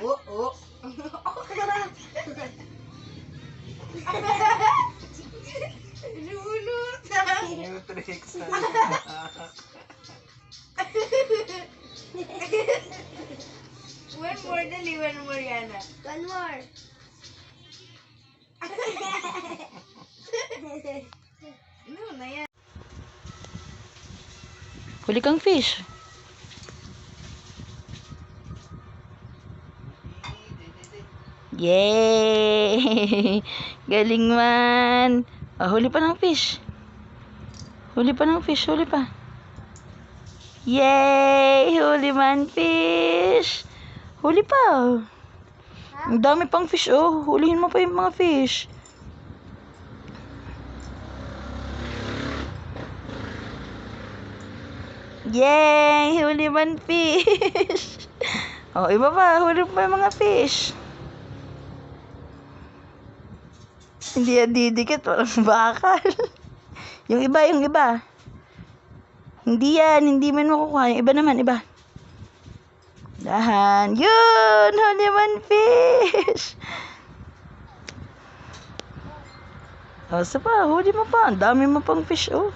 Oo. Lunot. Nutrix. One more, dali. One more, Yana. One more. No, na yan. Huli kang fish. Yay! Galing man. Oh, huli pa ng fish. Huli pa ng fish. Huli pa. Yay! Huli man fish. Huli pa. Ang dami pang fish. Oh, hulihin mo pa yung mga fish. Yay! Huli man fish. Oh, iba pa. Huli pa yung mga fish. Hindi yan didikit. Walang bakal. Yung iba, yung iba. Hindi yan. Hindi man makukuha. Yung iba naman, iba. Dahan. Yun! Huli man fish. Oh, isa pa. Huli mo pa. Ang dami mo pang fish, oh.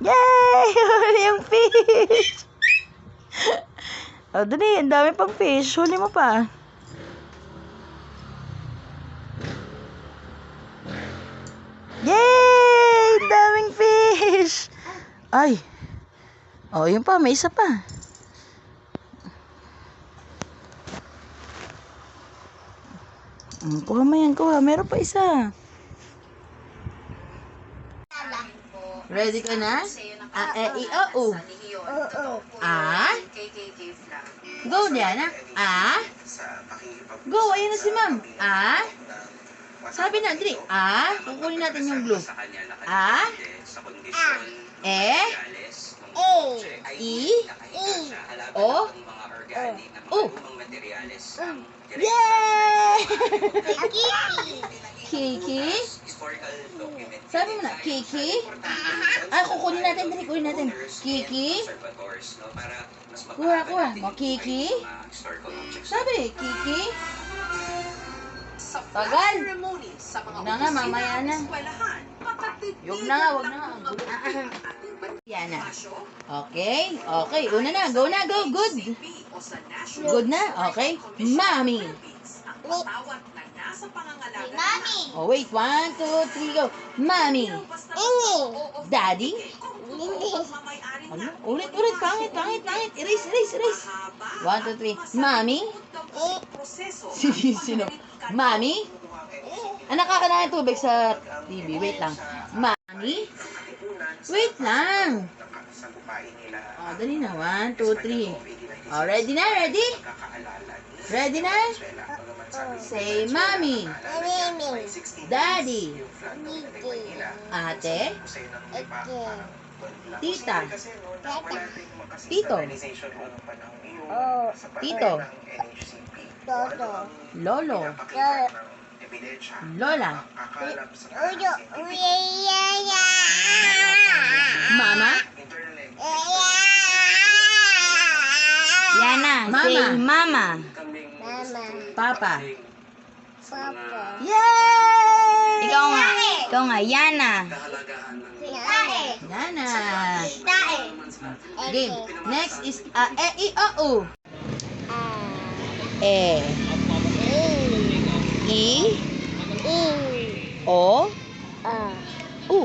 Yay! Huli yung fish! Oh, dali. Ang dami pang fish. Huli mo pa. Yay! Ang daming fish! Ay! Oh, yun pa. May isa pa. Kuha mo yan. Kuha. Meron pa isa. Ready ka na? I, O, U. Ah? Go, Diana. Ah? Go, ayun na si ma'am. Ah? Sabi na, dili. Ah? Kukunin natin yung glue. Ah? I? O? U. Yay! Kiki? Sabi mo na, Kiki? Ay, kukunin natin, dali, kunin natin. Kiki? Kuha. O, Kiki? Sabi, Kiki? Tagal. Huwag na nga, mamaya na. Huwag na nga. Yan na. Okay. Una na. Go na, go. Good. Good na. Okay. Mommy. Mommy. Oh, wait. 1, 2, 3, go. Mommy. Daddy. Ano? Ulit. Pangit. Erase. 1, 2, 3. Mommy. Sino? Mommy. Anak, kakanain tubig sa TV. Wait lang. Mommy. Wait lang. Oh, dali na. 1, 2, 3. Oh, ready na? Ready na? Say, Mommy. Daddy. Ate. Tita. Tito. Tito. Lolo. Lola. Mama. Yana, say mama. Papa. Yay! Ikaw nga, Yana. Nana. Game. Next is E, I, O, U. E. I. O. U.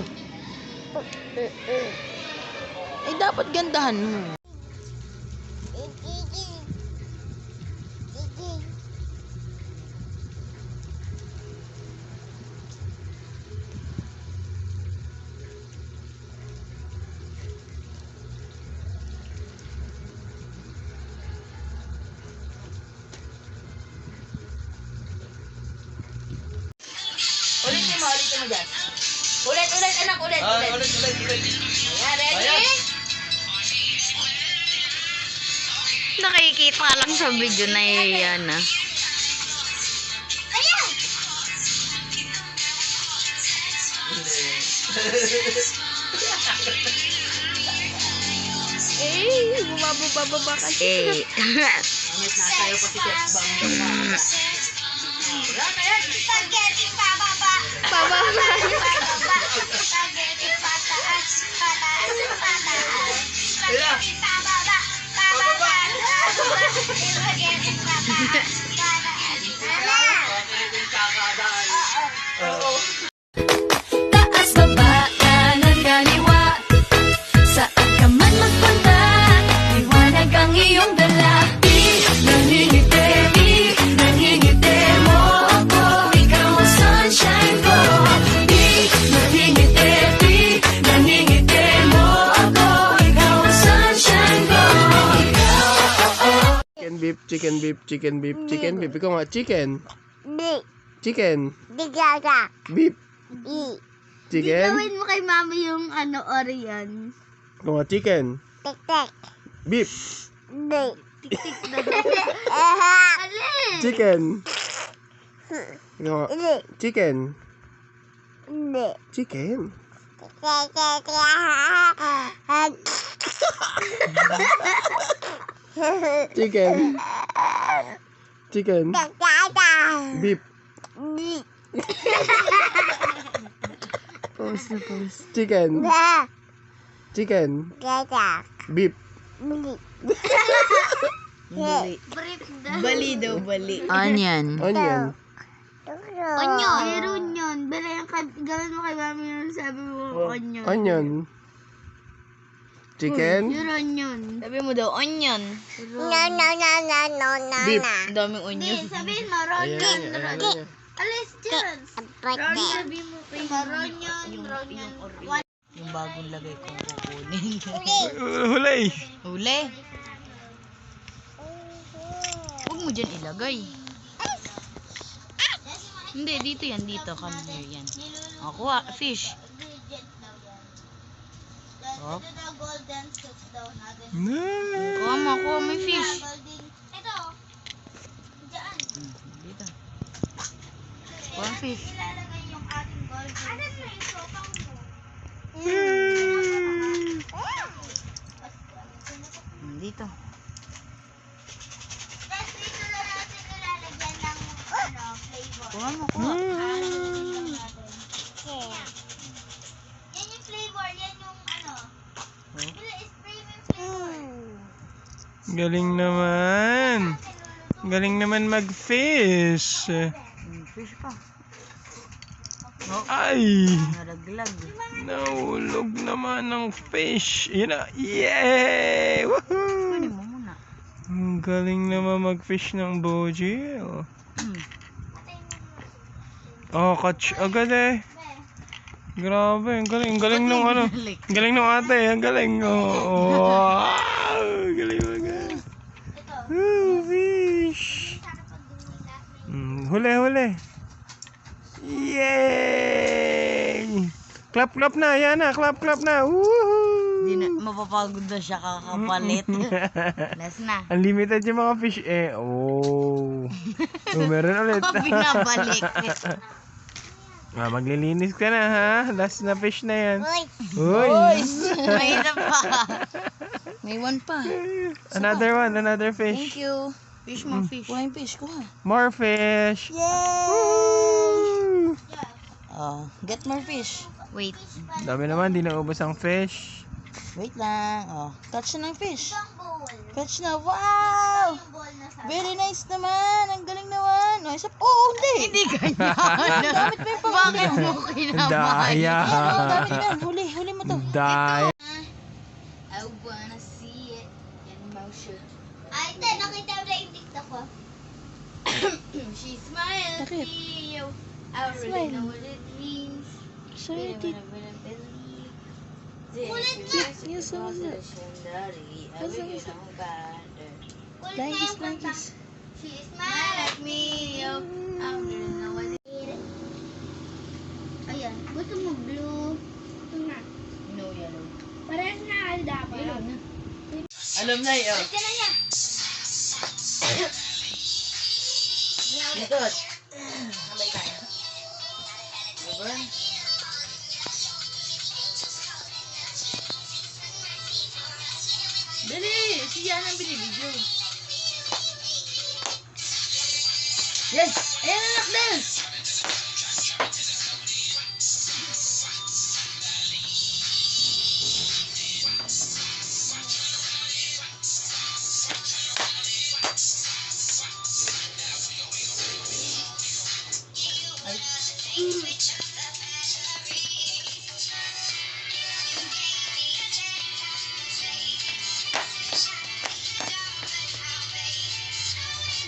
Eh, dapat gandahan mo. Ulitin mo dyan. Ulit, anak, ulit. Ayan, ready? Nakikita lang sa video na yan, ah. Hindi. Eh, bumababa kasi. Amit na tayo pa si Chef Bang. Spaghetti pababa. Pababa. Spaghetti pataas. Pataas. Pataas. Spaghetti pababa. Pababa. Spaghetti pataas. Pataas. Taas baba, kanan kaliwa. Saan ka man magpunta, liwanag ang iyong dala. Nangingiti mo ako. Ikaw ang sunshine ko. Nangingiti mo ako. Ikaw ang sunshine ko. Chicken beef, chicken beef, chicken beef, chicken beef. Ikaw nga, chicken. Di. Chicken. Digaga. Beef. Di. Chicken. Gawin mo kay mami yung Orion. Ikaw nga, chicken. Tek-tek. Beef. Di. Chicken. Ikaw nga, Di. chicken. Di. Chicken. Chicken. Chicken. Beef. Chicken. Chicken. Beef. Bali daw, bali. Onion. Onion. Onion. Meron yun. Gawin mo kay mami yung sabi mo onion. Onion. Chicken. Yung onion. Sabi mo daw, onion. Beef. Ang daming onion. Sabihin mo, Ayan, onion. ayan, ayan. Alis dyan. Onion. Sabihin mo kay onion. Yung bagong lagay kong kukunin. Hulay. Huli. Huwag mo dyan ilagay. Hindi, dito yan. Dito. Come here yan. O, kuha. Fish. Oh. Kuha mo. Kuha mo yung fish. Ito. Diyan. Dito. Kuha ang fish. Ilalagay yung ating golden. Ano na yung sopang mo? Dito. Tapos dito na natin ilalagyan ng flavor. Kuha mo. Kuha. Yan yung flavor, yan yung spray mo yung flavor. Galing naman. Galing naman mag-fish. Fish pa. Ay! Naraglag. Nahulog naman ng fish. Yun na. Yay! Woohoo! Kunin mo muna. Ang galing naman mag-fish ng Bojil. Oh, catch agad eh. Grabe, ang galing. Ang galing nung ano. Ang galing nung ate. Ang galing. Oh, wow! Galing agad. Fish. Huli. Yay! Clap na, yan na. Clap na. Woohoo! Di na, mapapagod na siya kakapalit. Last na. Unlimited yung mga fish eh. Oh. Meron ulit. Binabalik. Maglilinis ka na ha. Last na fish na yan. Uy. Uy! May isa pa. May one pa. Another one, another fish. Thank you. Fish mo, fish. Kuha yung fish, kuha. More fish. Yay! Oh, get more fish. Wait. Dami naman, di naubos ang fish. Wait lang. Oh, touch na ng fish. Isang bowl. Catch na. Wow! Yung bowl na sa Very nice naman. Ang galing naman. Oh, isa. Oh, hindi. Hindi ganyan. Gamit mo yung pang. Bakit mo kinamahan? Daya. Oh, gamit mo yan. Huli mo to. Daya. I wanna see it in motion. Ay, ito, nakita mo na yung TikTok ko. She smiles Bakit? to you. I already know what it means. Sorry, Kulit Yes, what was it? What's it? Like this. She Smile smiled. at me, yo. I already know what it Ayan, gusto mo blue? Ito nga. No, yellow. Parehas na alda pa. Alam na yun. Ito na niya. Likod. Sabay tayo. Diba? Dali, siya nang binibidyo. Yes! Ayan anak din!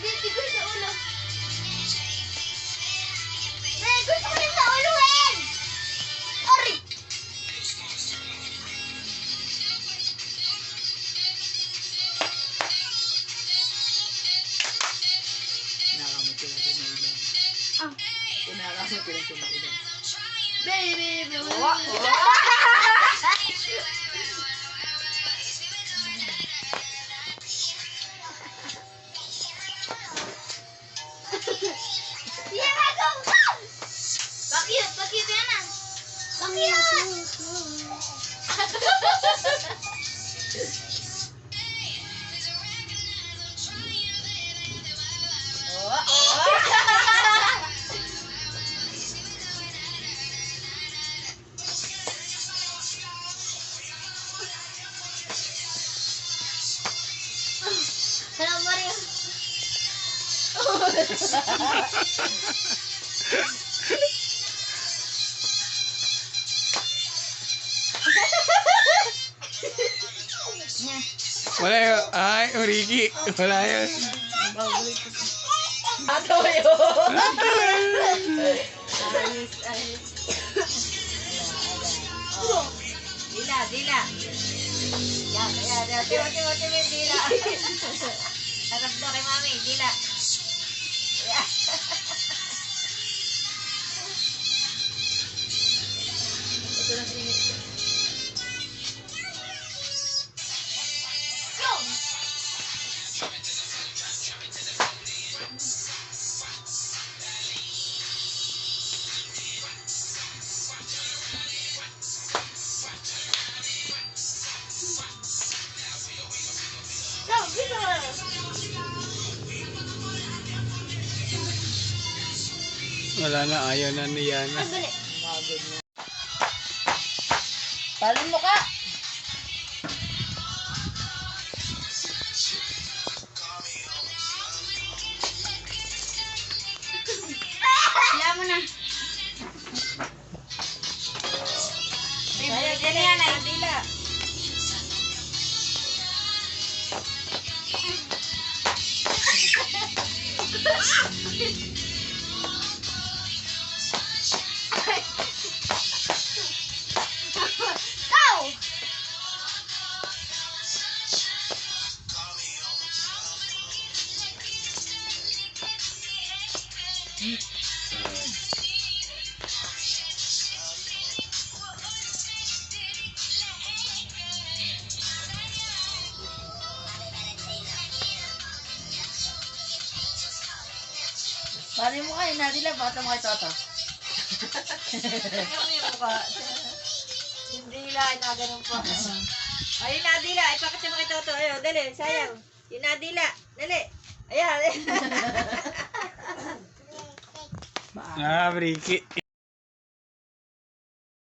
Gusto sa ulo. Gusto ko rin sa uluhin! Ori! Nakamot ko lang sa ilan. Ah. Nakamot ko lang sa ilan. Baby, blue. Yan na, go! Go! Bakit? Bakit yan na? Bakit? Hello, Mario. Wala yun. Ay, Ricky. Wala yun. Ato yun! Dila, dila. Yan, yan, yan. Tiwa, dila. Harap na kay mami, dila. Yan. Wala na. Ayaw na ni Yana. Talon mo ka! Sila mo na. Ayaw, dila yan, ay, dila. Go! Paano mo kayo? Nadila, bata mo kay Toto. Tingnan mo yung mukha. Yung dila, ay naganon pa. Ayun na, dila. Ipakasya mo kay Toto. Ayun, dali, sayang. Yung nadila. Dali. Ayan. Ah, Ricky.